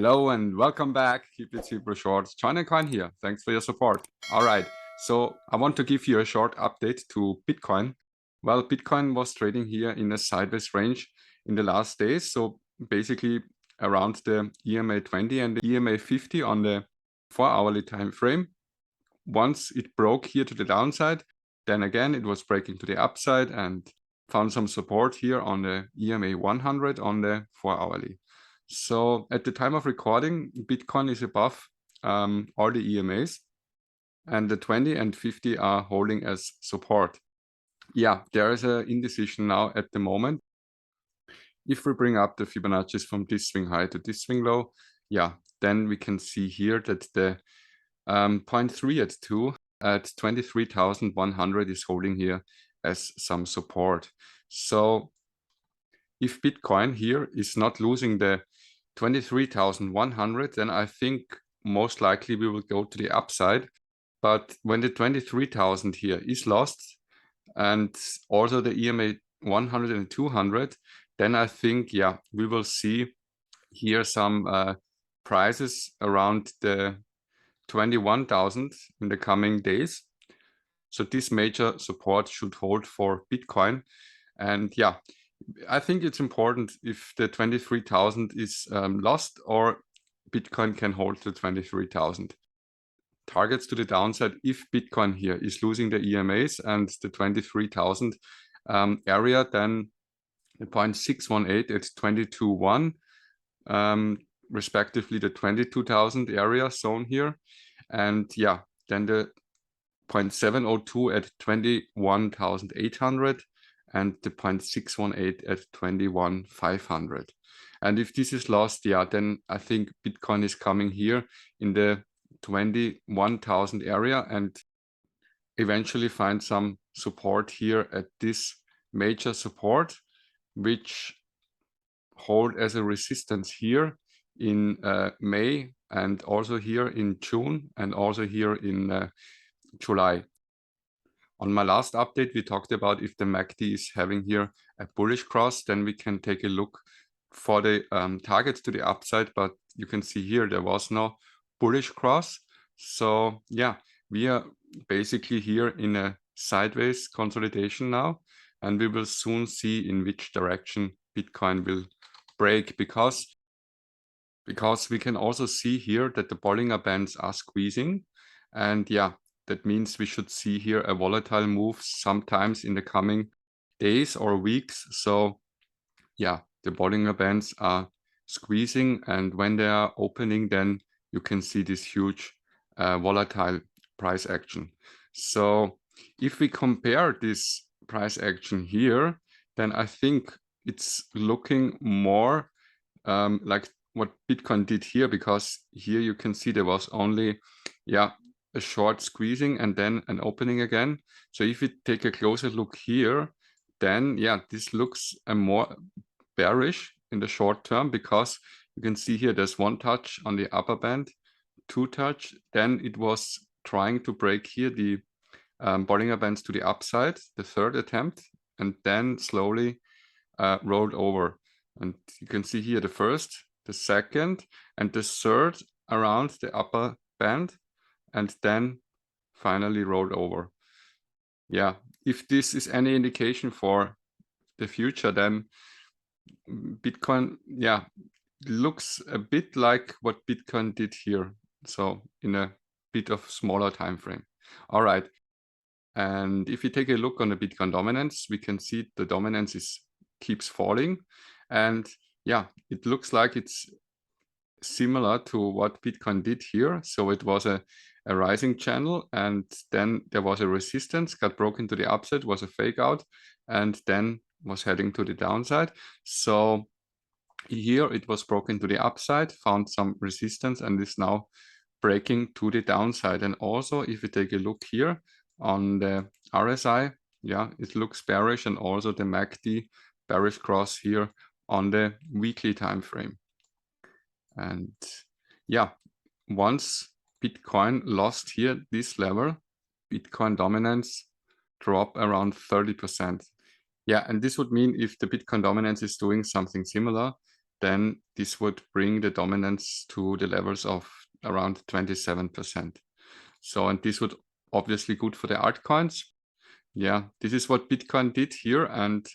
Hello and welcome back. Keep it super short. joinandcoin here. Thanks for your support. All right. So I want to give you a short update to Bitcoin. Well, Bitcoin was trading here in a sideways range in the last days. So basically around the EMA 20 and the EMA 50 on the 4-hourly time frame. Once it broke here to the downside, then again it was breaking to the upside and found some support here on the EMA 100 on the 4-hourly. So at the time of recording, Bitcoin is above all the EMAs, and the 20 and 50 are holding as support. Yeah, there is an indecision now at the moment. If we bring up the Fibonacci's from this swing high to this swing low, yeah, then we can see here that the 0.3 at 2 at 23,100 is holding here as some support. So if Bitcoin here is not losing the 23,100, then I think most likely we will go to the upside. But when the 23,000 here is lost and also the EMA 100 and 200, then I think, yeah, we will see here some prices around the 21,000 in the coming days. So this major support should hold for Bitcoin. And yeah, I think it's important if the 23,000 is lost or Bitcoin can hold the 23,000. Targets to the downside if Bitcoin here is losing the EMAs and the 23,000 area, then the 0.618 at 22.1, respectively the 22,000 area zone here. And yeah, then the 0.702 at 21,800 and the 0.618 at 21,500. And if this is lost, yeah, then I think Bitcoin is coming here in the 21,000 area and eventually find some support here at this major support, which hold as a resistance here in May and also here in June and also here in July. On my last update, we talked about if the MACD is having here a bullish cross, then we can take a look for the targets to the upside, but you can see here there was no bullish cross. So yeah, we are basically here in a sideways consolidation now, and we will soon see in which direction Bitcoin will break, because we can also see here that the Bollinger Bands are squeezing, and yeah, that means we should see here a volatile move sometimes in the coming days or weeks. So yeah, the Bollinger Bands are squeezing, and when they are opening, then you can see this huge volatile price action. So if we compare this price action here, then I think it's looking more like what Bitcoin did here, because here you can see there was only, yeah, a short squeezing and then an opening again. So if we take a closer look here, then yeah, this looks a more bearish in the short term, because you can see here there's one touch on the upper band, two touch, then it was trying to break here the Bollinger Bands to the upside, the third attempt, and then slowly rolled over. And you can see here the first, the second, and the third around the upper band, and then finally rolled over. Yeah, if this is any indication for the future, then Bitcoin, yeah, looks a bit like what Bitcoin did here. So in a bit of smaller time frame. All right. And if you take a look on the Bitcoin dominance, we can see the dominance keeps falling. And yeah, it looks like it's similar to what Bitcoin did here. So it was a rising channel, and then there was a resistance, got broken to the upside, was a fake out, and then was heading to the downside. So here it was broken to the upside, found some resistance, and is now breaking to the downside. And also, if you take a look here on the RSI, yeah, it looks bearish, and also the MACD bearish cross here on the weekly time frame. And yeah, once Bitcoin lost here this level, Bitcoin dominance drop around 30%. Yeah, and this would mean if the Bitcoin dominance is doing something similar, then this would bring the dominance to the levels of around 27%. So, and this would obviously good for the altcoins. Yeah, this is what Bitcoin did here, and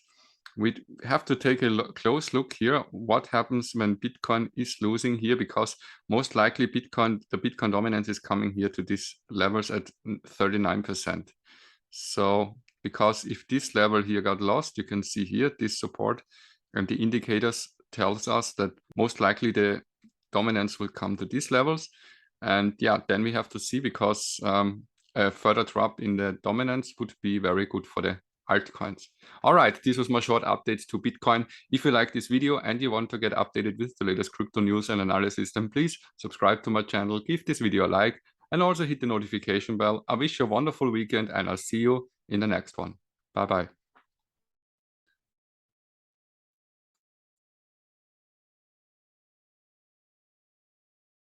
we have to take a close look here. What happens when Bitcoin is losing here? Because most likely the Bitcoin dominance is coming here to these levels at 39%. So because if this level here got lost, you can see here this support, and the indicators tells us that most likely the dominance will come to these levels. And yeah, then we have to see, because a further drop in the dominance would be very good for the altcoins. All right, this was my short update to Bitcoin. If you like this video and you want to get updated with the latest crypto news and analysis, then please subscribe to my channel, give this video a like, and also hit the notification bell. I wish you a wonderful weekend, and I'll see you in the next one. Bye-bye.